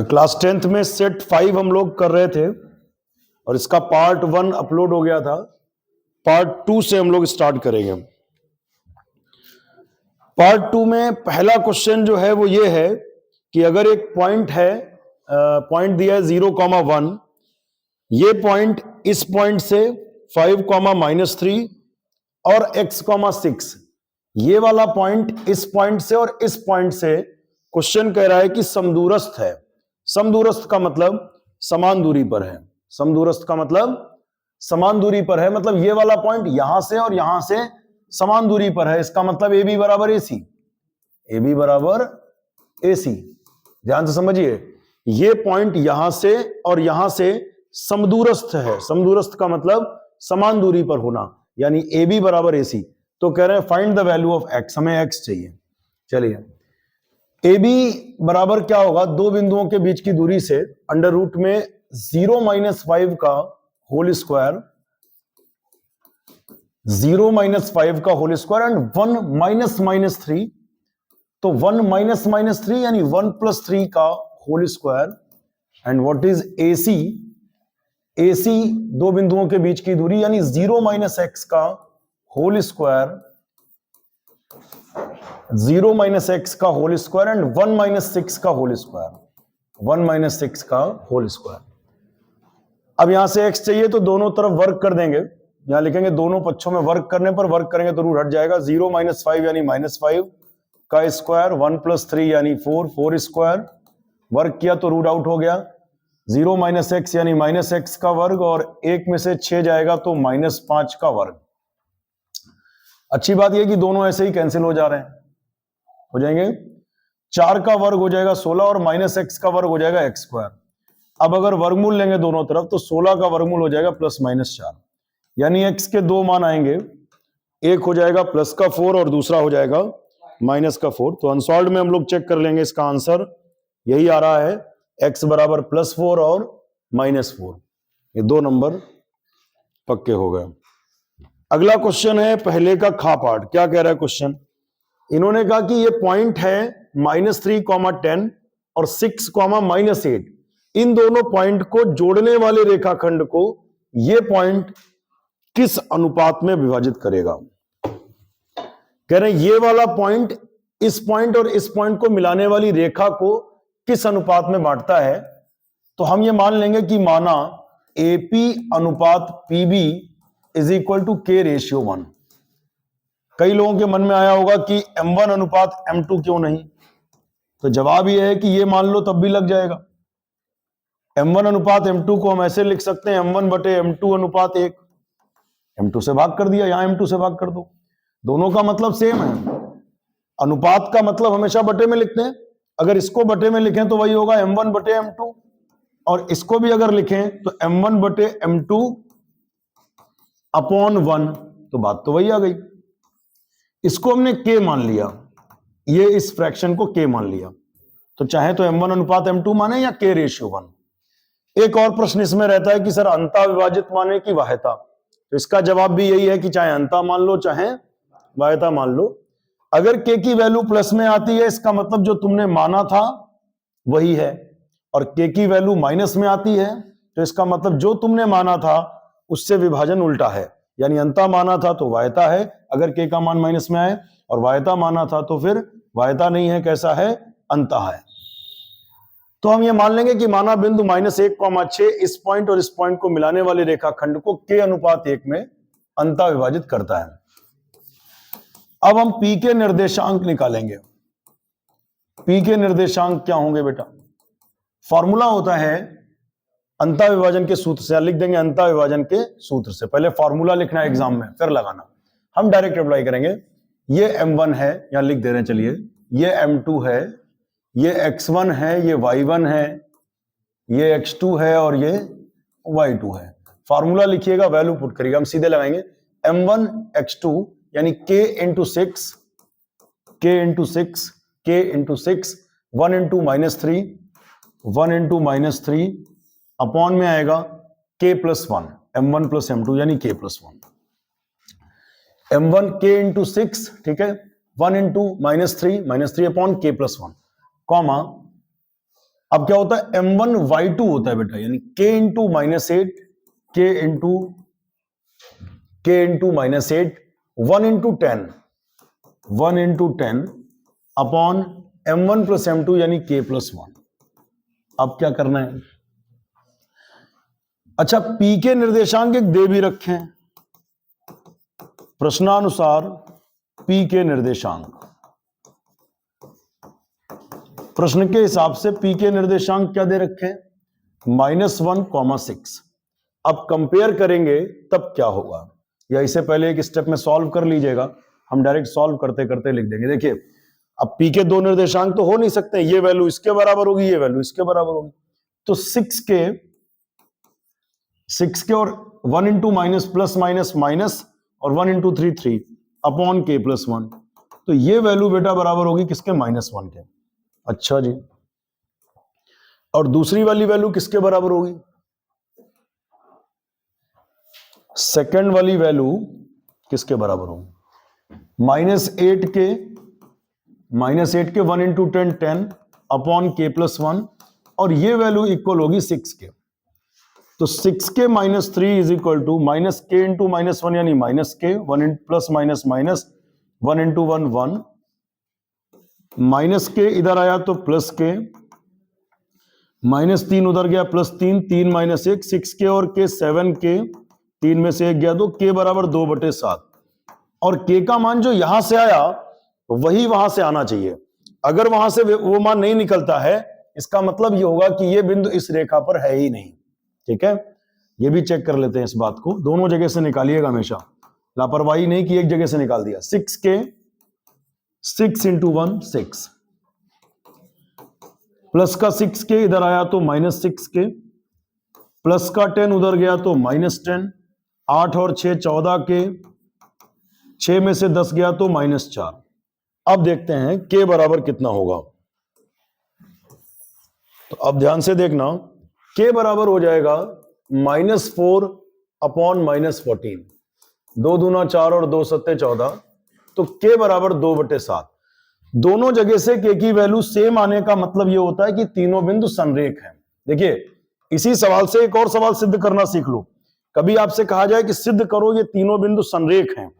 Class 10th में set 5 हम लोग कर रहे थे और इसका पार्ट 1 अपलोड हो गया था। पार्ट 2 से हम लोग स्टार्ट करेंगे। पार्ट 2 में पहला क्वेश्चन जो है वो ये है कि अगर एक पॉइंट है, पॉइंट दिया है 0,1, ये पॉइंट इस पॉइंट से 5,-3 और x,6, ये वाला पॉइंट इस पॉइंट से और इस पॉइंट से क्वेश्चन कह रहा है कि समदूरस्थ है। समदूरस्थ का मतलब समान दूरी पर है। समदूरस्थ का मतलब समान दूरी पर है, मतलब ये वाला पॉइंट यहां से और यहां से समान दूरी पर है। इसका मतलब ए बी बराबर ए सी, ए बी बराबर ए सी। ध्यान से समझिए, ये पॉइंट यहां से और यहां से समदूरस्थ है। समदूरस्थ का मतलब समान दूरी पर होना, यानी ए बी बराबर ए सी। तो कह रहे हैं find the value of x, हमें एक्स चाहिए। चलिए, ए बी बराबर क्या होगा, दो बिंदुओं के बीच की दूरी से अंडर रूट में 0-5 का होल स्क्वायर, 0-5 का होल स्क्वायर एंड 1-3। तो 1-3 यानी 1+3 का whole square. And what is A C? A C दो बिंदुओं के बीच की दूरी यानी 0-x का होल स्क्वायर, 0-x का होल स्क्वायर एंड 1-6 का होल स्क्वायर, 1-6 का होल स्क्वायर। अब यहां से x चाहिए तो दोनों तरफ वर्क कर देंगे। यहां लिखेंगे दोनों पक्षों में वर्क करने पर, वर्क करेंगे तो रूट हट जाएगा। 0-5 यानी -5 का स्क्वायर, 1+3 यानी 4 स्क्वायर, वर्क किया तो रूट आउट हो गया। 0-x यानी -x का वर्ग और 1 में से 6 जाएगा तो -5 का वर्ग। अच्छी बात यह कि दोनों ऐसे ही कैंसिल हो जा रहे हैं, हो जाएंगे। 4 का वर्ग हो जाएगा 16 और -x का वर्ग हो जाएगा x²। अब अगर वर्गमूल लेंगे दोनों तरफ तो 16 का वर्गमूल हो जाएगा +-4, यानी x के दो मान आएंगे, एक हो जाएगा +4 और दूसरा हो जाएगा -4। तो अनसॉल्व्ड में हम लोग चेक कर लेंगे, इसका आंसर यही आ रहा है, x बराबर +4 और -4। ये दो नंबर पक्के हो गए। अगला क्वेश्चन है पहले का खा पार्ट। क्या कह रहा है क्वेश्चन? इन्होंने कहा कि ये पॉइंट है -3,10 और 6,-8। इन दोनों पॉइंट को जोड़ने वाले रेखाखंड को ये पॉइंट किस अनुपात में विभाजित करेगा? कह रहे हैं ये वाला पॉइंट इस पॉइंट और इस पॉइंट को मिलाने वाली रेखा को किस अनुपात में बांटता है। तो हम ये मान लेंगे कि माना AP अनुपात PB is equal to K/1। कई लोगों के मन में आया होगा कि M1 अनुपात M2 क्यों नहीं? तो जवाब यह है कि ये मान लो तब भी लग जाएगा। M1 अनुपात M2 को हम ऐसे लिख सकते हैं, M1/M2 अनुपात 1। M2 से भाग कर दिया, यहां M2 से भाग कर दो, दोनों का मतलब सेम है। अनुपात का मतलब हमेशा बटे में लिखते हैं। अगर इसको बटे में लिखें तो वही होगा M1/M2, और इसको भी अगर लिखें तो M1/M2 अपॉन 1। तो बात तो वही आ गई। इसको हमने K मान लिया, ये इस फ्रैक्शन को K मान लिया। तो चाहे तो M1 अनुपात M2 माने या K/1। एक और प्रश्न इसमें रहता है कि सर अंता विभाजित माने कि वाह्यता। तो इसका जवाब भी यही है कि चाहे अंता मान लो चाहे वाह्यता मान लो। अगर K की वैल्यू प्लस में आती है, इसका मतलब जो तुमने माना था वही है, और K की वैल्यू माइनस में आती है तो इसका मतलब जो तुमने माना था उससे विभाजन उल्टा है, यानी अंता माना था तो वाह्यता है अगर K का मान माइनस में आए, और वाह्यता माना था तो फिर वाह्यता नहीं है, कैसा है? अंता है। तो हम ये मान लेंगे कि माना बिंदु -1,6 इस पॉइंट और इस पॉइंट को मिलाने वाले रेखाखंड को K अनुपात 1 में अंता विभाजित करता है। अब हम P के निर्देशांक निकालेंगे। P के निर्देशांक क्या होंगे बेटा? फॉर्मूला होता है अंता विभाजन के सूत्र से, लिख देंगे अंता विभाजन के सूत्र से। पहले फॉर्मूला लिखना है एग्जाम में, फिर लगाना। हम डायरेक्ट अप्लाई करेंगे। ये M1 है, यहां लिख दे रहे हैं, चलिए। ये M2 है, ये X1 है, ये Y1 है, ये X2 है और ये Y2 है। फॉर्मूला लिखिएगा, वैल्यू पुट करिएगा, हम सीधे लगाएंगे। M1 X2 यानी K × 6, K × 6, K × 6, 1 × -3, 1 × -3, अपॉन में आएगा k plus one, m1 plus m2 यानी k plus one, m1 k into six, ठीक है, 1 into minus three upon k plus one, comma अब क्या होता है m1 y2 होता है बेटा, यानी k into minus eight, k into minus eight, 1 into ten upon m1 plus m2 यानी k प्लस वन। अब क्या करना है, अच्छा p के निर्देशांक एक दे भी रखे हैं, प्रश्नानुसार p के निर्देशांक, प्रश्न के हिसाब से p के निर्देशांक क्या दे रखे हैं, -1,6। अब कंपेयर करेंगे तब क्या होगा, या इससे पहले एक स्टेप में सॉल्व कर लीजिएगा, हम डायरेक्ट सॉल्व करते करते लिख देंगे। देखिए अब p के दो निर्देशांक तो हो नहीं सकते, ये वैल्यू इसके बराबर होगी, ये वैल्यू इसके बराबर होगी, तो 6 के और 1 into minus plus minus minus और 1 into three upon k plus one, तो ये वैल्यू बेटा बराबर होगी किसके, -1 के। अच्छा जी, और दूसरी वाली वैल्यू किसके बराबर होगी, सेकंड वाली वैल्यू किसके बराबर होगी, -8 के 1 into 10 upon k plus one, और ये वैल्यू इक्वल होगी 6 के, तो 6 k minus three is equal to minus k into minus one यानी minus k, 1 plus minus minus 1 into 1, minus k इधर आया तो प्लस के, -3 उधर गया प्लस 3 माइनस 1, 6 के और के 7 के, 3 में से 1 गया तो k बराबर 2/7, और k का मान जो यहां से आया वही वहां से आना चाहिए। अगर वहां से वो मान नहीं निकलता है, इसका मतलब ये होगा कि ये बिंदु इस रेखा पर है ही नहीं। ठीक है, ये भी चेक कर लेते हैं इस बात को, दोनों जगह से निकालिएगा हमेशा, लापरवाही नहीं कि एक जगह से निकाल दिया। 6 के 6 इंटू 1 6, प्लस का 6 के इधर आया तो -6 के, प्लस का 10 उधर गया तो -10, 8 और 6 14 के, 6 में से 10 गया तो -4। अब देखते हैं k बराबर कितना होगा, तो अब ध्यान से देखना, k बराबर हो जाएगा -4 अपॉन -14, 2 दूना 4 और 2 सत्ते 14, तो k बराबर 2/7। दोनों जगह से k की वैल्यू सेम आने का मतलब यह होता है कि तीनों बिंदु संरेख हैं। देखिए इसी सवाल से एक और सवाल सिद्ध करना सीख लो। कभी आपसे कहा जाए कि सिद्ध करो ये तीनों बिंदु संरेख हैं,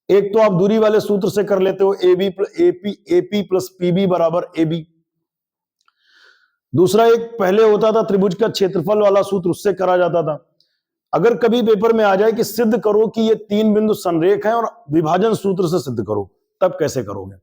एक तो आप दूरी वाले सूत्र से कर लेते हो, AP प्लस PB बराबर AB। दूसरा एक पहले होता था त्रिभुज का क्षेत्रफल वाला सूत्र, उससे करा जाता था। अगर कभी पेपर में आ जाए कि सिद्ध करो कि ये तीन बिंदु संरेख हैं और विभाजन सूत्र से सिद्ध करो, तब कैसे करोगे?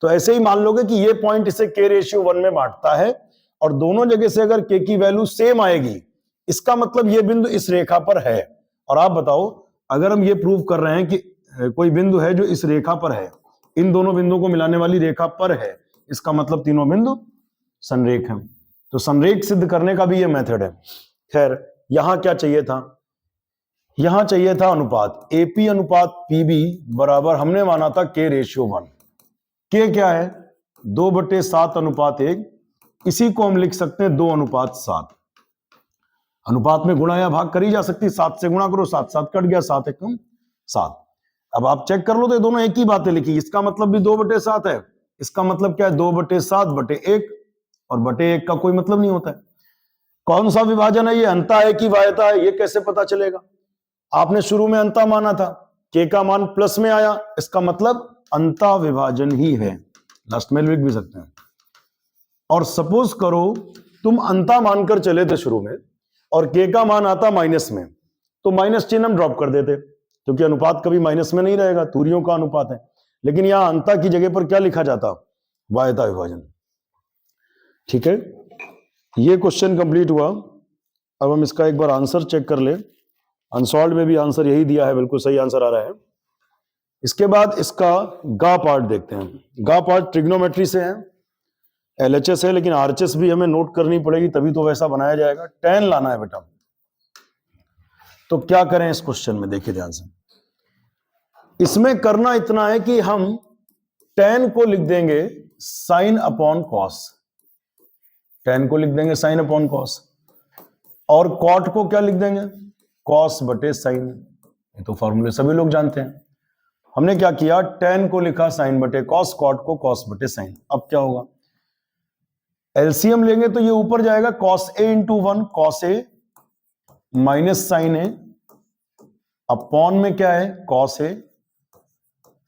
तो ऐसे ही मान लोगे कि ये पॉइंट इसे k/1 में बांटता है और दोनों जगह से अगर k की वैल्यू सेम आएगी, इसका मतलब ये बिंदु इस रेखा पर है। और आप बताओ, अगर हम ये प्रूव कर रहे हैं कि कोई बिंदु है जो इस रेखा पर है, इन दोनों बिंदुओं को मिलाने वाली रेखा पर है, इसका मतलब तीनों बिंदु संरेख हैं। तो संरेख सिद्ध करने का भी ये मेथड है। खैर, यहां क्या चाहिए था? यहां चाहिए था अनुपात, AP अनुपात PB बराबर, हमने माना था k/1। k क्या है? 2/7 अनुपात 1। इसी को हम लिख सकते हैं 2:7। अनुपात में गुणा या भाग करी जा सकती है, 7 से गुणा करो, 7 7 कट गया, 7 एकम 7। अब आप चेक कर लो तो ये दोनों एक ही बातें लिखी, इसका मतलब भी 2/7 है। इसका मतलब क्या है? 2/7/1, और बटे 1 का कोई मतलब नहीं होता है। कौन सा विभाजन है ये? अंता है कि वायता है, ये कैसे पता चलेगा? आपने शुरू में अंता माना था, k का मान प्लस में आया, इसका मतलब अंता विभाजन ही है। लास्ट में लिख भी सकते हैं। और सपोज करो तुम अंता मानकर चले थे शुरू में और k का मान आता माइनस में, तो माइनस चिन्ह हम ड्रॉप कर देते, क्योंकि अनुपात कभी माइनस में नहीं रहेगा, दूरियों का अनुपात है। लेकिन यहां अंता की जगह पर क्या लिखा जाता? वायता विभाजन। ठीक है, ये क्वेश्चन कंप्लीट हुआ। अब हम इसका एक बार आंसर चेक कर ले। अनसॉल्व में भी आंसर यही दिया है, बिल्कुल सही आंसर आ रहा है। इसके बाद इसका गा पार्ट देखते हैं। गा पार्ट ट्रिग्नोमेट्री से है, LHS है, लेकिन RHS भी हमें नोट करनी पड़ेगी, तभी तो वैसा बनाया जाएगा। tan लाना है बेटा। तो क्या करें इस क्वेश्चन में? देखिए ध्यान से, इसमें करना इतना है कि हम tan को लिख देंगे sin अपॉन कॉस। tan को लिख देंगे sin अपॉन कॉस। और कॉट को क्या लिख देंगे, कॉस बटे साइन। ये तो फॉर्मूले सभी लोग जानते हैं। हमने क्या किया, tan को लिखा साइन बटे कॉस, कॉट को कॉस बटे साइन। अब क्या होगा, एलसीएम लेंगे तो ये ऊपर जाएगा, cos A into 1 cos A minus sign A, upon में क्या है कॉस ए,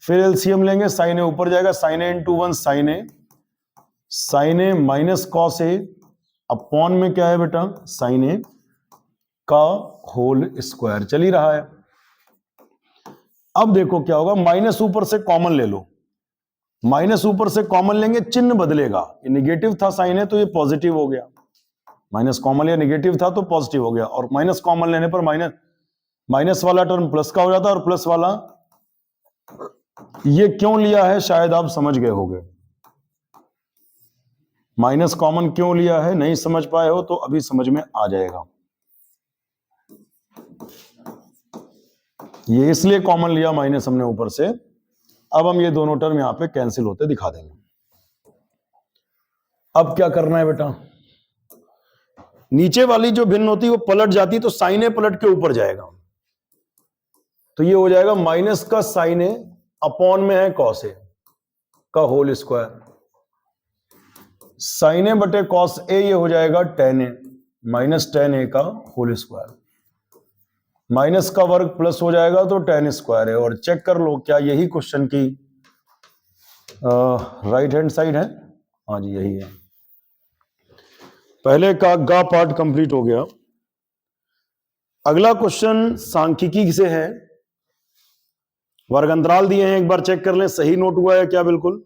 फिर एलसीएम लेंगे, साइन ए ऊपर जाएगा, sign A into 1 sign A, sign A minus cos A, upon में क्या है बेटा साइन ए का होल स्क्वायर। चल ही रहा है। अब देखो क्या होगा, माइनस ऊपर से कॉमन ले लो, माइनस ऊपर से कॉमन लेंगे, चिन्ह बदलेगा। ये निगेटिव था साइन है तो ये पॉजिटिव हो गया, माइनस कॉमन या निगेटिव था तो पॉजिटिव हो गया, और माइनस कॉमन लेने पर माइनस वाला टर्म प्लस का हो जाता है, और प्लस वाला, ये क्यों लिया है शायद आप समझ गए होंगे। माइनस कॉमन क्यों लिया है नहीं समझ पाए हो तो अभी समझ में आ जाएगा। ये इसलिए कॉमन लिया माइनस हमने ऊपर से। अब हम ये दोनों टर्म यहां पे कैंसिल होते दिखा देंगे। अब क्या करना है बेटा, नीचे वाली जो भिन्न होती है वो पलट जाती तो साइन ए पलट के ऊपर जाएगा, तो ये हो जाएगा माइनस का साइन ए अपॉन में है कॉस ए का होल स्क्वायर, साइन ए बटे कॉस ए ये हो जाएगा टेन ए माइनस टेन ए का होल स्क्वायर, माइनस का वर्ग प्लस हो जाएगा तो टेन स्क्वायर है। और चेक कर लो क्या यही क्वेश्चन की राइट हैंड साइड है, हाँ जी यही है। पहले का गा पार्ट कंप्लीट हो गया। अगला क्वेश्चन सांख्यिकी से है, वर्ग अंतराल दिए हैं, एक बार चेक कर लें सही नोट हुआ है क्या। बिल्कुल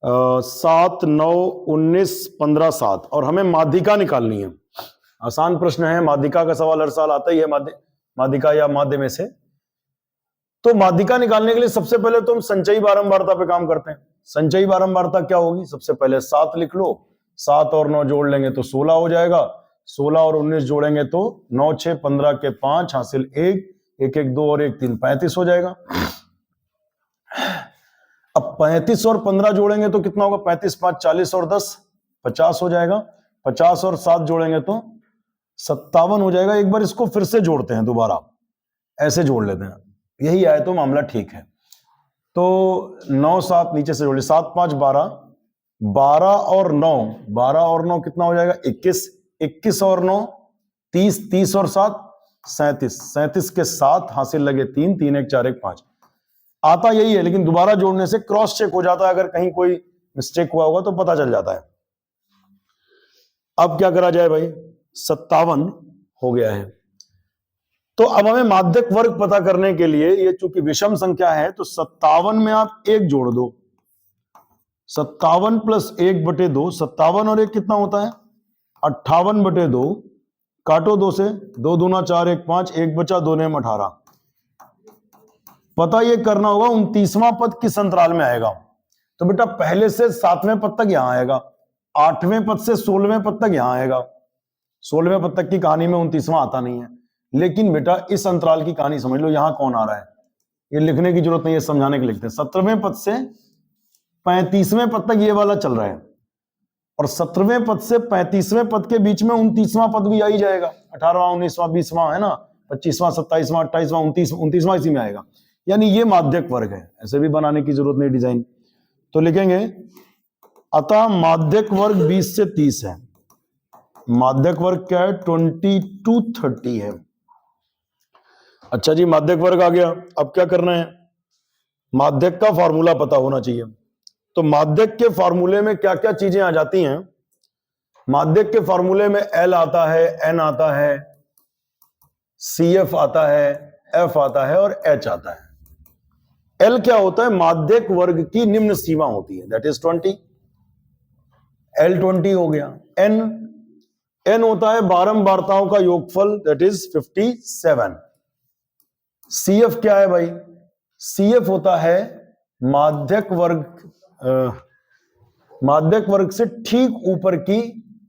7, 9, 19, 15, 7 और हमें माध्यिका निकालनी है। आसान प्रश्न है, माध्यिका का सवाल हर साल आता ही है, माध्यिका या माध्य में से। तो माध्यिका निकालने के लिए सबसे पहले तो हम संचयी बारंबारता पे काम करते हैं। संचयी बारंबारता क्या होगी, सबसे पहले 7 लिख लो, 7 और 9 जोड़ लेंगे तो 16 हो जाएगा, 16 और 19 जोड़ेंगे तो 9, 6, 15 के 5 हासिल 1, 1, 1, 2 और 1, 3, 35 हो जाएगा। अब 35 और 15 जोड़ेंगे तो कितना होगा, 35, 5, 40 और 10, 50 हो जाएगा। 50 और 7 जोड़ेंगे तो 57 हो जाएगा। एक बार इसको फिर से जोड़ते हैं, दोबारा ऐसे जोड़ लेते हैं, यही आए तो मामला ठीक है। तो 9, 7 नीचे से जोड़िए, 7, 5, 12, 12 और 9, 12 और 9 कितना हो जाएगा 21, 21 और 9 30, 30 और 7 37, 37 के 7 हासिल लगे 3, 3, 1, 4, 1, 5 आता यही है, लेकिन दोबारा जोड़ने से क्रॉस चेक हो जाता है, अगर कहीं कोई मिस्टेक हुआ होगा तो पता चल जाता है। अब क्या करा जाए भाई, 57 हो गया है। तो अब हमें माध्यक वर्ग पता करने के लिए, ये चूंकि विषम संख्या है तो 57 में आप 1 जोड़ दो, 57 प्लस 1 बटे 2, 57 और 1 कितना होता है 58 बटे 2, काटो 2 से, 2 दूना 4, 1 5, 1 बचा, 2 ने 18। पता ये करना होगा 29वां पद किस अंतराल में आएगा। तो बेटा पहले से 7वें पद तक यहां आएगा, 8वें पद से 16वें पद तक यहां आएगा। 16वें पद तक की कहानी में 29वां आता नहीं है, लेकिन बेटा इस अंतराल की कहानी समझ लो, यहां कौन आ रहा है, ये लिखने की जरूरत नहीं है, समझाने के लिखते हैं। 17वें पद से 35वें पद तक ये वाला चल रहा है, और 17वें पद से 35वें पद के बीच में 29वां पद भी आ ही जाएगा। 18वां, 19वां, 20वां है ना, 25वां, 27वां, 28वां, 29वां इसी में आएगा। यानी ये माध्यक वर्ग है, ऐसे भी बनाने की जरूरत नहीं डिजाइन। तो लिखेंगे अतः माध्यक वर्ग 20 से 30 है। माध्यक वर्ग क्या है 20 to 30 है। अच्छा जी, माध्यक वर्ग आ गया। अब क्या करना है, माध्यक का फॉर्मूला पता होना चाहिए। तो माध्यक के फॉर्मूले में क्या क्या चीजें आ जाती हैं। माध्यक के फॉर्मूले में L आता है, N आता है, CF आता है, F आता है और H आता है। L क्या होता है, माध्यक वर्ग की निम्न सीमा होती है, दैट इज 20, L 20 हो गया। N होता है बारंबारताओं का योगफल, दैट इज 57। CF क्या है भाई, CF होता है माध्यक वर्ग से ठीक ऊपर की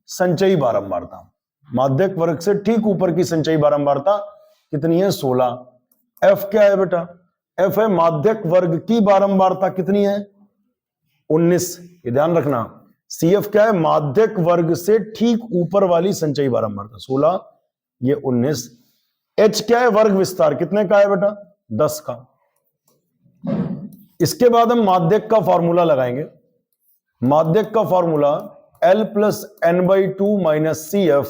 संचयी बारंबारता। माध्यक वर्ग से ठीक ऊपर की संचयी बारंबारता कितनी है 16। F क्या है बेटा, F है माध्यक वर्ग की बारंबारता कितनी है 19। ये ध्यान रखना, CF क्या है? माध्यक वर्ग से ठीक ऊपर वाली संचयी बारंबारता 16, ये 19। H क्या है? वर्ग विस्तार कितने का है बेटा? 10 का। इसके बाद हम माध्यक का फॉर्मूला लगाएंगे। माध्यक का formula L plus n/2 minus CF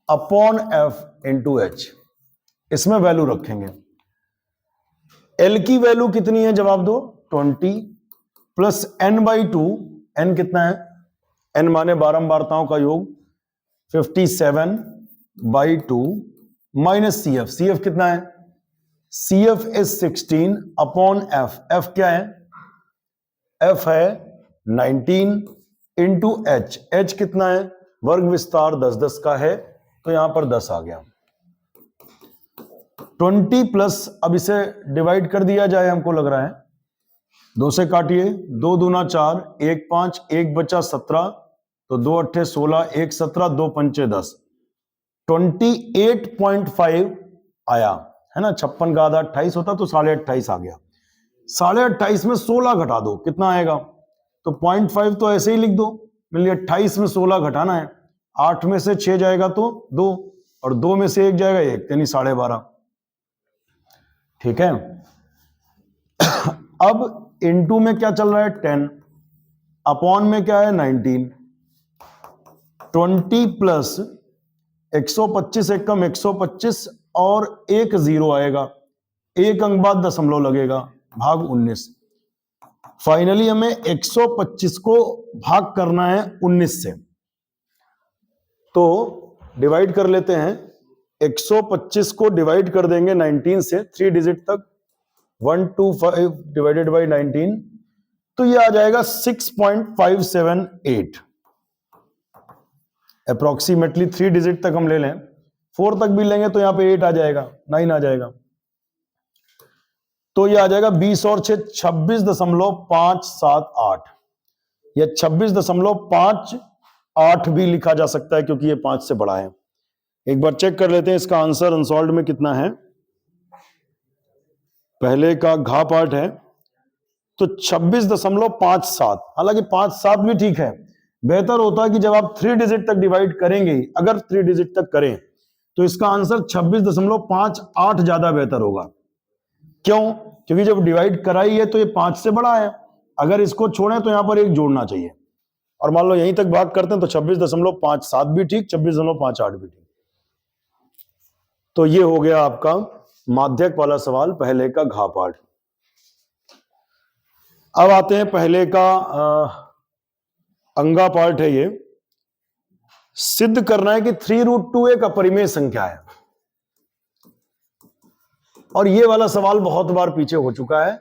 upon F into H। इसमें वैल्यू रखेंगे। L की वैल्यू कितनी है? जवाब दो। 20 प्लस n/2, n कितना है? n माने बारंबारताओं का योग, 57/2 माइनस CF। CF कितना है? CF is 16 upon F। F क्या है? F है 19 इंटू H। H कितना है? वर्ग विस्तार 10-10 का है, तो यहां पर 10 आ गया। 20 प्लस, अब इसे डिवाइड कर दिया जाए, हमको लग रहा है 2 से काटिए, 2 दूना 4, 1 5, 1 बचा 17, तो 2 अट्ठे 16, 1 17, 2 पंचे 10, 28.5 आया है ना। 56 का आधा 28 होता तो 28.5 आ गया। 28.5 में 16 घटा दो, कितना आएगा? तो 0.5 तो ऐसे ही लिख दो, मिल गया। 28 में 16 घटाना है, 8 में से 6 जाएगा तो 2, और 2 में से 1 जाएगा 1, यानी 12.5। ठीक है। अब इनटू में क्या चल रहा है? 10, अपॉन में क्या है? 19। 20 प्लस 125 एकम 125 और 1 0 आएगा, 1 अंक बाद दशमलव लगेगा, भाग 19। फाइनली हमें 125 को भाग करना है 19 से, तो डिवाइड कर लेते हैं। 125 को डिवाइड कर देंगे 19 से, 3 डिजिट तक, 125 डिवाइडेड बाई 19, तो ये आ जाएगा 6.578 अप्रोक्सीमेटली। 3 डिजिट तक हम ले लें, 4 तक भी लेंगे तो यहां पे 8 आ जाएगा, 9 आ जाएगा, तो ये आ जाएगा 20 और 6 26.578, या 26.58 भी लिखा जा सकता है, क्योंकि ये 5 से बड़ा है। एक बार चेक कर लेते हैं इसका आंसर अनसॉल्व्ड में कितना है। पहले का घा पार्ट है तो 26.57, हालांकि 5-7 भी ठीक है। बेहतर होता है कि जब आप 3 डिजिट तक डिवाइड करेंगे, अगर 3 डिजिट तक करें, तो इसका आंसर 26.58 ज्यादा बेहतर होगा। क्यों? क्योंकि जब डिवाइड कराई है तो ये 5 से बड़ा है, अगर इसको छोड़ें तो यहां पर 1 जोड़ना चाहिए, और मान लो यहीं तक भाग करते हैं तो 26.57 भी ठीक, 26.58 भी ठीक। तो ये हो गया आपका माध्यक वाला सवाल, पहले का घा पार्ट। अब आते हैं पहले का अंगा पार्ट है। ये सिद्ध करना है कि 3√2 एक अपरिमेय संख्या है, और ये वाला सवाल बहुत बार पीछे हो चुका है।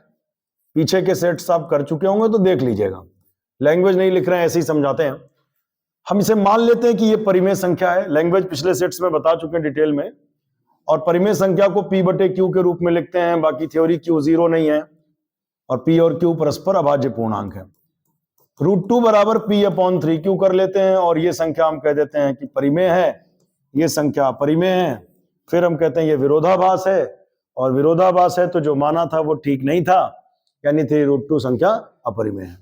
पीछे के सेट्स आप कर चुके होंगे तो देख लीजिएगा, लैंग्वेज नहीं लिख रहे हैं, ऐसे ही समझाते हैं। हम इसे मान लेते हैं कि ये परिमेय संख्या है। लैंग्वेज पिछले सेट्स में बता चुके हैं डिटेल में, और परिमेय संख्या को P/Q के रूप में लिखते हैं। बाकी थ्योरी Q 0 नहीं है, और P और Q परस्पर अभाज्य पूर्णांक है। √2 बराबर P/3 Q कर लेते हैं, और ये संख्या हम कह देते हैं कि परिमेय है, ये संख्या अपरिमेय है। फिर हम कहते हैं ये विरोधाभास है, और विरोधाभास है तो जो माना था वो ठीक नहीं था, यानी 3√2 संख्या अपरिमेय है।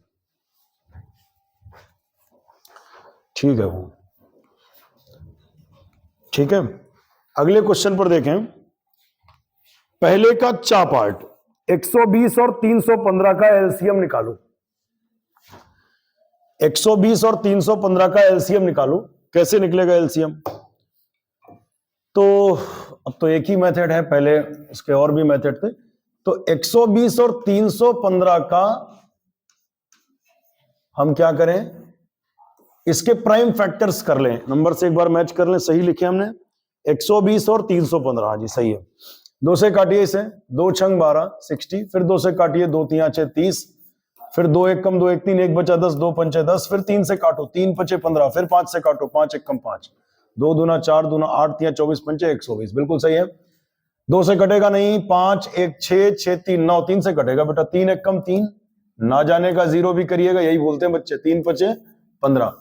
ठीक है वो, ठीक है। अगले क्वेश्चन पर देखें, पहले का चा पार्ट, 120 और 315 का एलसीएम निकालो। 120 और 315 का एलसीएम निकालो। कैसे निकलेगा एलसीएम? तो अब तो एक ही मेथड है, पहले उसके और भी मेथड थे। तो 120 और 315 का हम क्या करें, इसके प्राइम फैक्टर्स कर लें, नंबर से एक बार मैच कर लें। सही लिखे हमने 120 और 315, हाँ जी सही है। 2 से काटिए इसे, 2 छंग 12 60, फिर 2 से काटिए, 2 3 6 30, फिर 2 1 कम 2 1 3, 1 बचा 10, 2 पंचे 10, फिर 3 से काटो, 3 पचे 15, फिर 5 से काटो, 5 1 कम 5, 2 दूना 4 दूना 8 3 24 पंचे 120, बिल्कुल सही है। 2 से कटेगा नहीं, 5 1 6 6 3 9, 3 से कटेगा बेटा, 3 1 कम 3, ना जाने का 0 भी करिएगा, यही बोलते हैं बच्चे। 3 पचे 15,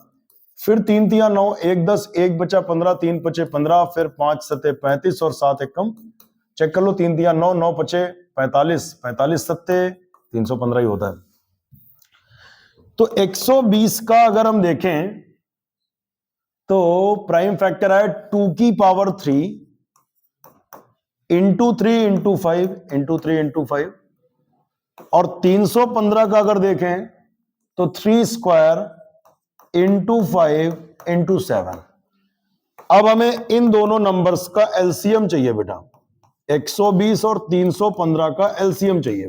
फिर 3 3 9, 1 10, 1 बचा 15, 3 पचे 15, फिर 5 7 35 और 7 1 कम, चेक कर लो, 3 3 9, 9 पचे 45, 45 7 315 ही होता है। तो 120 का अगर हम देखें तो प्राइम फैक्टर है 2 की power 3 into 3 into 5 into 3 into 5, और 315 का अगर देखें तो 3 स्क्वायर इंटू 5 इंटू 7। अब हमें इन दोनों नंबर्स का एलसीएम चाहिए बेटा, 120 और 315 का एलसीएम चाहिए।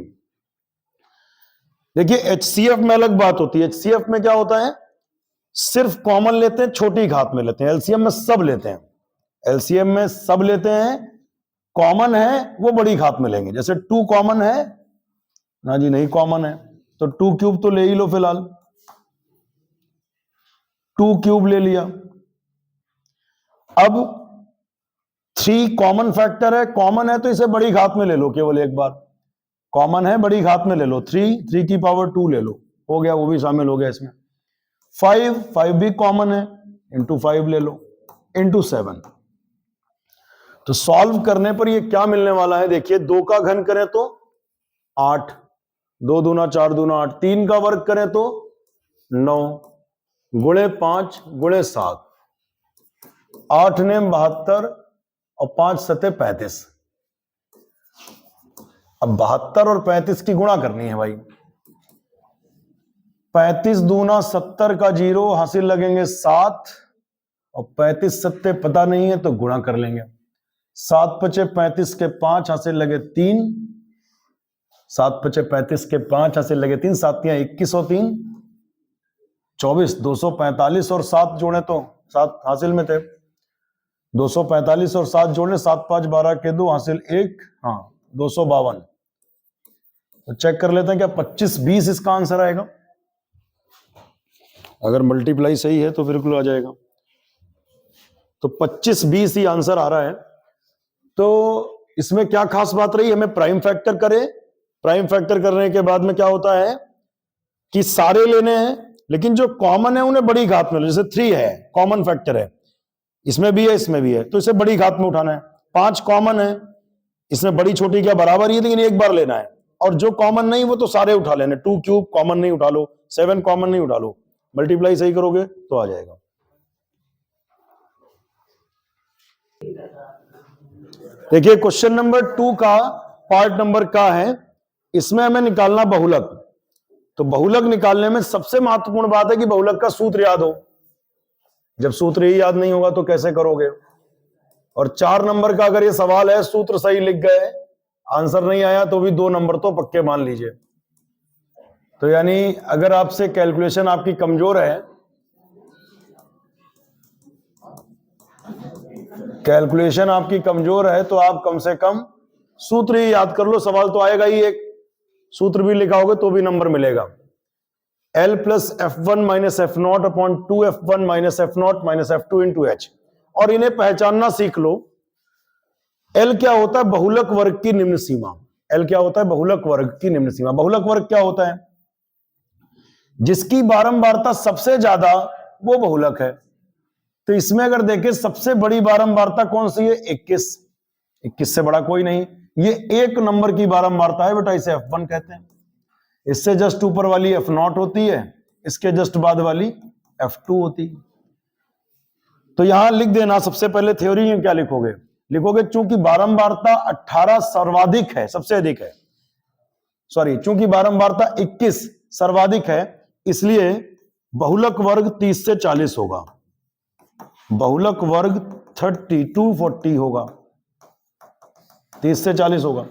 देखिए एचसीएफ में अलग बात होती है। एचसीएफ में क्या होता है, सिर्फ कॉमन लेते हैं, छोटी घात में लेते हैं। एलसीएम में सब लेते हैं, एलसीएम में सब लेते हैं, कॉमन है वो बड़ी घात में लेंगे। जैसे 2 कॉमन है ना जी, नहीं कॉमन है तो 2 क्यूब तो ले ही लो, फिलहाल 2 क्यूब ले लिया। अब 3 कॉमन फैक्टर है, कॉमन है तो इसे बड़ी घात में ले लो, केवल एक बार कॉमन है बड़ी घात में ले लो, 3 की पावर 2 ले लो, हो गया, वो भी शामिल हो गया इसमें। 5 भी कॉमन है, इंटू 5 ले लो, इंटू 7। तो सॉल्व करने पर ये क्या मिलने वाला है, देखिए 2 का घन करें तो 8, 2 दूना 4 दूना 8, 3 का वर्ग करें तो 9, गुणे 5 गुणे 7, 8 ने 72 और 5 सते 35। अब 72 और 35 की गुणा करनी है भाई, 35 दूना 70 का 0 हासिल लगेंगे 7, और 35 सत्ते पता नहीं है तो गुणा कर लेंगे। 7 पचे 35 के 5 हासिल लगे 3, 7 पचे 35 के 5 हासिल लगे 3, 7 21 और 3 24, 245 और 7 जोड़े तो 7 हासिल में थे, 245 और 7 जोड़े, 7 5 12 के 2 हासिल 1, हाँ 252। तो चेक कर लेते हैं क्या 25 20 इसका आंसर आएगा। अगर मल्टीप्लाई सही है तो बिल्कुल आ जाएगा। तो 25 20 ही आंसर आ रहा है। तो इसमें क्या खास बात रही, हमें प्राइम फैक्टर करें, प्राइम फैक्टर करने के बाद में क्या होता है कि सारे लेने हैं, लेकिन जो कॉमन है उन्हें बड़ी घात में, जैसे 3 है कॉमन फैक्टर है, इसमें भी है इसमें भी है, तो इसे बड़ी घात में उठाना है। 5 कॉमन है, इसमें बड़ी छोटी क्या बराबर ही है, लेकिन एक बार लेना है। और जो कॉमन नहीं वो तो सारे उठा लेने, 2 क्यूब कॉमन नहीं उठा लो, 7 कॉमन नहीं उठा लो, मल्टीप्लाई सही करोगे तो आ जाएगा। देखिए क्वेश्चन नंबर 2 का पार्ट नंबर का है, इसमें हमें निकालना बहुलक। तो बहुलक निकालने में सबसे महत्वपूर्ण बात है कि बहुलक का सूत्र याद हो। जब सूत्र ही याद नहीं होगा तो कैसे करोगे। और 4 नंबर का अगर ये सवाल है, सूत्र सही लिख गए, आंसर नहीं आया तो भी 2 नंबर तो पक्के मान लीजिए। तो यानी अगर आपसे कैलकुलेशन आपकी कमजोर है, कैलकुलेशन आपकी कमजोर है, तो आप कम से कम सूत्र ही याद कर लो, सवाल तो आएगा ही एक, सूत्र भी लिखा होगा तो भी नंबर मिलेगा। L plus F1 minus F0 upon 2F1 minus F0 minus F2 into H। और इन्हें पहचानना सीख लो। L क्या होता है, बहुलक वर्ग की निम्न सीमा। L क्या होता है, बहुलक वर्ग की निम्न सीमा। बहुलक वर्ग क्या होता है, जिसकी बारंबारता सबसे ज्यादा वो बहुलक है। तो इसमें अगर देखें सबसे बड़ी बारंबारता कौन सी है, 21। 21 से बड़ा कोई नहीं, ये 1 नंबर की बारंबारता है बेटा, इसे F1 कहते हैं। इससे जस्ट ऊपर वाली F0 होती है, इसके जस्ट बाद वाली F2 होती है। तो यहां लिख देना, सबसे पहले थ्योरी में क्या लिखोगे, लिखोगे चूंकि बारंबारता 18 सर्वाधिक है, सबसे अधिक है, सॉरी चूंकि बारंबारता 21 सर्वाधिक है, इसलिए बहुलक वर्ग 30 से 40 होगा, बहुलक वर्ग 30 to 40 होगा, 30 से 40 होगा।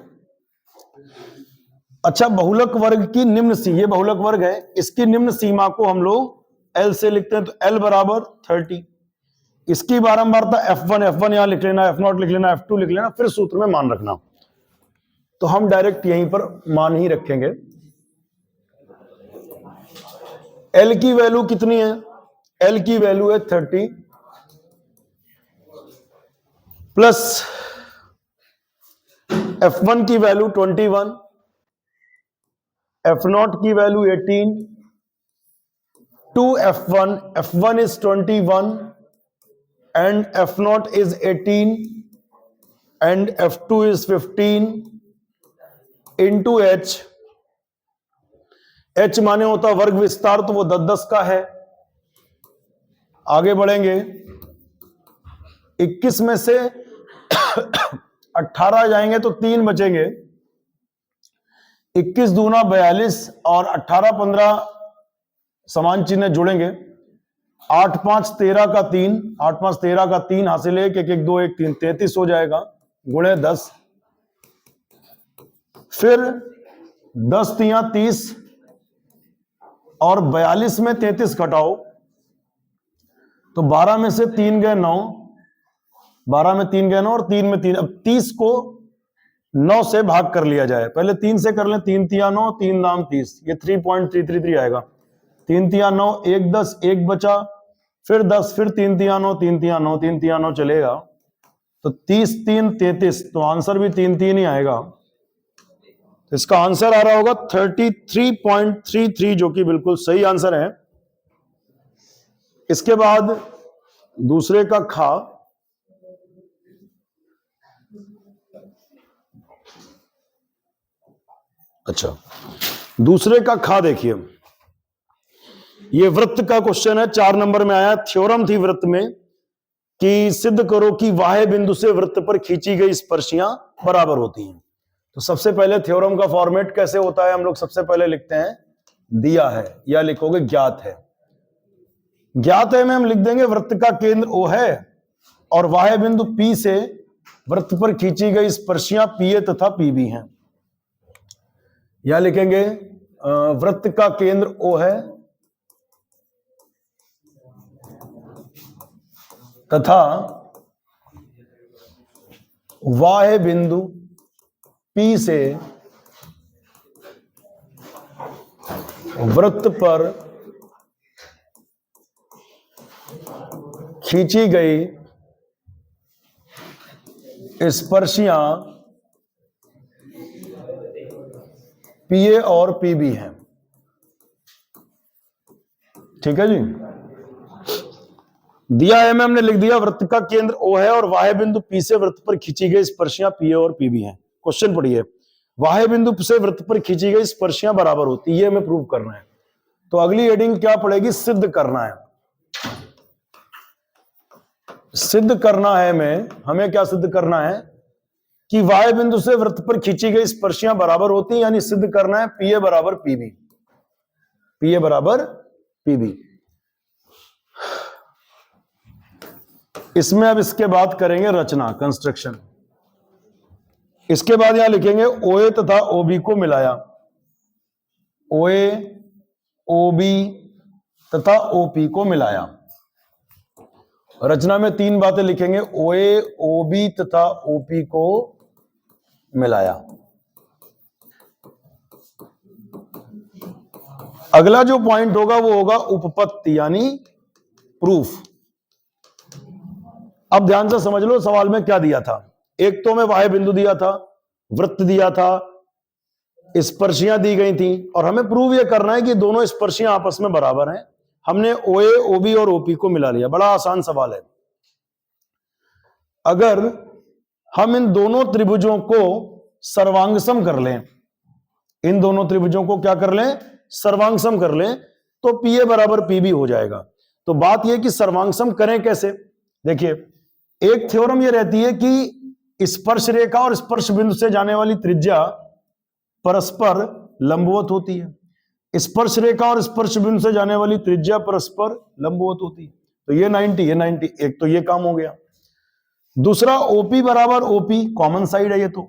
अच्छा, बहुलक वर्ग की निम्न सीमा, ये बहुलक वर्ग है, इसकी निम्न सीमा को हम लोग L से लिखते हैं, तो L बराबर 30। इसकी बारंबारता F1, F1 यहां लिख लेना, F0 लिख लेना, F2 लिख लेना, फिर सूत्र में मान रखना। तो हम डायरेक्ट यहीं पर मान ही रखेंगे। L की वैल्यू कितनी है, L की वैल्यू है 30 प्लस F1 की वैल्यू 21, F0 की value 18, 2F1, F1 is 21 and F0 is 18 and F2 is 15 into H, H माने होता वर्ग विस्तार, तो वो 10-10 का है। आगे बढ़ेंगे, 21 में से 18 जाएंगे तो 3 बचेंगे। 21 दूना 42 और 18-15 समान चिन्ह जुड़ेंगे। 8-5 13 का 3, 8-5 13 का 3 हासिल 1, 1 1 2 1 3, 33 हो जाएगा गुणे 10। फिर 10 3 30 और 42 में 33 घटाओ तो 12 में से 3 गए 9, 12 में 3 गए 9 और 3 में 3। अब 30 को 9 से भाग कर लिया जाए। पहले 3 से कर लें, 3 3 9, 3 दाम 30, ये 3.333 आएगा। 3 3 9, 1 10, 1 बचा, फिर 10, फिर 3 3 9, 3 3 9, 3 3 9 चलेगा तो 30 3 33, तो आंसर भी 3 3 ही आएगा। तो इसका आंसर आ रहा होगा 33.33, जो कि बिल्कुल सही आंसर है। इसके बाद दूसरे का खा, अच्छा दूसरे का खा देखिए, ये वृत्त का क्वेश्चन है, 4 नंबर में आया। थ्योरम थी वृत्त में कि सिद्ध करो कि वाह्य बिंदु से वृत्त पर खींची गई स्पर्शियां बराबर होती हैं। तो सबसे पहले थ्योरम का फॉर्मेट कैसे होता है, हम लोग सबसे पहले लिखते हैं दिया है, या लिखोगे ज्ञात है। ज्ञात है में हम लिख देंगे वृत्त का केंद्र O है और वाह्य बिंदु P से वृत्त पर खींची गई स्पर्शियां PA तथा PB हैं। या लिखेंगे वृत्त का केंद्र O है तथा वाह्य बिंदु P से वृत्त पर खींची गई स्पर्शियां PA और PB हैं। ठीक है जी, दिया है में हमने लिख दिया वृत्त का केंद्र O है और वाह्य बिंदु P से वृत्त पर खींची गई स्पर्शियां PA और PB हैं। क्वेश्चन पढ़िए, वाह्य बिंदु से वृत्त पर खींची गई स्पर्शियां बराबर होती है, ये हमें प्रूव करना है। तो अगली हेडिंग क्या पड़ेगी, सिद्ध करना है। सिद्ध करना है हमें क्या सिद्ध करना है कि वाह्य बिंदु से वृत्त पर खींची गई स्पर्शियां बराबर होती हैं, यानी सिद्ध करना है PA बराबर PB, PA बराबर PB। इसमें अब इसके बाद करेंगे रचना, कंस्ट्रक्शन। इसके बाद यहां लिखेंगे OA तथा OB को मिलाया, OA OB तथा OP को मिलाया। रचना में 3 बातें लिखेंगे, OA OB तथा OP को मिलाया। अगला जो पॉइंट होगा वो होगा उपपत्ति, यानी प्रूफ। अब ध्यान से समझ लो सवाल में क्या दिया था। एक तो में वाह्य बिंदु दिया था, वृत्त दिया था, स्पर्शियां दी गई थी और हमें प्रूव ये करना है कि दोनों स्पर्शियां आपस में बराबर हैं। हमने OA OB और OP को मिला लिया। बड़ा आसान सवाल है। अगर हम इन दोनों त्रिभुजों को सर्वांगसम कर लें, इन दोनों त्रिभुजों को क्या कर लें, सर्वांगसम कर लें, तो PA बराबर PB हो जाएगा। तो बात यह कि सर्वांगसम करें कैसे। देखिए, एक थ्योरम यह रहती है कि स्पर्श रेखा और स्पर्श बिंदु से जाने वाली त्रिज्या परस्पर लंबवत होती है। स्पर्श रेखा और स्पर्श बिंदु से जाने वाली त्रिज्या परस्पर लंबवत होती है। तो ये 90, ये 90, एक तो ये काम हो गया। दूसरा OP बराबर OP, कॉमन साइड है ये तो।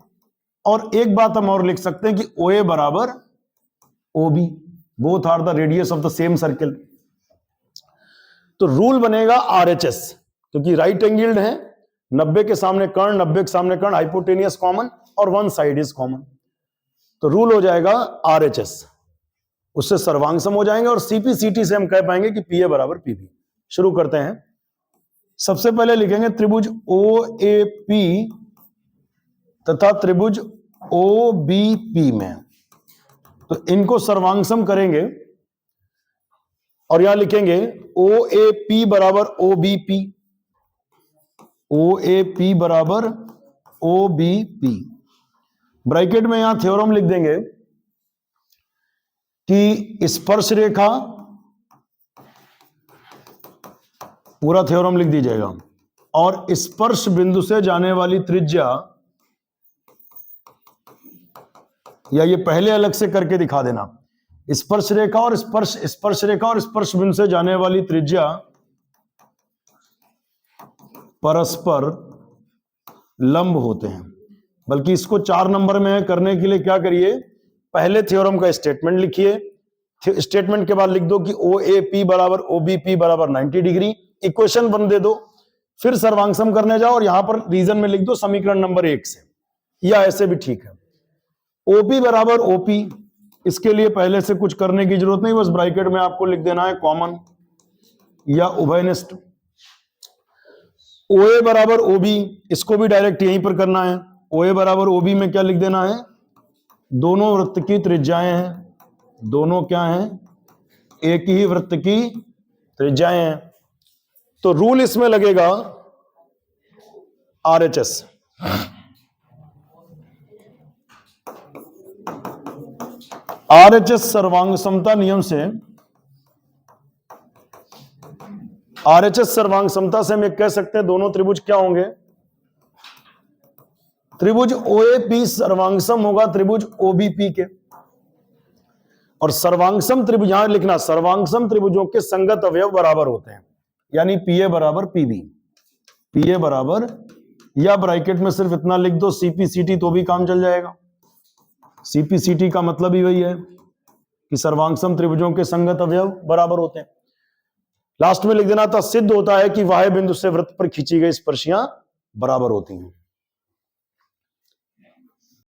और एक बात हम और लिख सकते हैं कि OA बराबर OB, both are the radius of the same circle. तो रूल बनेगा RHS, क्योंकि राइट एंगल्ड है, 90 के सामने कर्ण, 90 के सामने कर्ण, हाइपोटेनियस कॉमन और वन साइड इज कॉमन। तो रूल हो जाएगा RHS, उससे सर्वांगसम हो जाएंगे और CP/CT से हम कह पाएंगे कि PA बराबर PB। शुरू करते हैं। सबसे पहले लिखेंगे त्रिभुज OAP तथा त्रिभुज OBP में, तो इनको सर्वांगसम करेंगे और यहां लिखेंगे OAP बराबर OBP, OAP बराबर OBP। ब्रैकेट में यहां थ्योरम लिख देंगे कि स्पर्श रेखा, पूरा थ्योरम लिख दीजिएगा, और स्पर्श बिंदु से जाने वाली त्रिज्या, या ये पहले अलग से करके दिखा देना, स्पर्श रेखा और स्पर्श बिंदु से जाने वाली त्रिज्या परस्पर लंब होते हैं। बल्कि इसको 4 नंबर में करने के लिए क्या करिए, पहले थ्योरम का स्टेटमेंट लिखिए, स्टेटमेंट के बाद लिख दो कि OAP बराबर OBP बराबर 90 डिग्री, इक्वेशन 1 दे दो, फिर सर्वांगसम करने जाओ और यहां पर रीजन में लिख दो समीकरण नंबर 1 से, या ऐसे भी ठीक है। OP बराबर OP, इसके लिए पहले से कुछ करने की जरूरत नहीं, बस ब्रैकेट में आपको लिख देना है कॉमन या उभयनिष्ठ। OA बराबर OB, इसको भी डायरेक्ट यहीं पर करना है। OA बराबर OB में क्या लिख देना है, दोनों वृत्त की त्रिज्याएं हैं, दोनों क्या हैं, एक ही वृत्त की त्रिज्याएं हैं। तो रूल इसमें लगेगा RHS, RHS सर्वांग समता नियम से, RHS सर्वांग समता से हम कह सकते हैं दोनों त्रिभुज क्या होंगे, त्रिभुज OAP सर्वांगसम होगा त्रिभुज OBP के, और सर्वांगसम त्रिभुज, यहां लिखना, सर्वांगसम त्रिभुजों के संगत अवयव बराबर होते हैं, यानी PA बराबर PB, PA बराबर, या ब्रैकेट में सिर्फ इतना लिख दो CPCT, तो भी काम चल जाएगा। CPCT का मतलब ही वही है कि सर्वांगसम त्रिभुजों के संगत अवयव बराबर होते हैं। लास्ट में लिख देना था, सिद्ध होता है कि वाह्य बिंदु से वृत्त पर खींची गई स्पर्शियां बराबर होती हैं।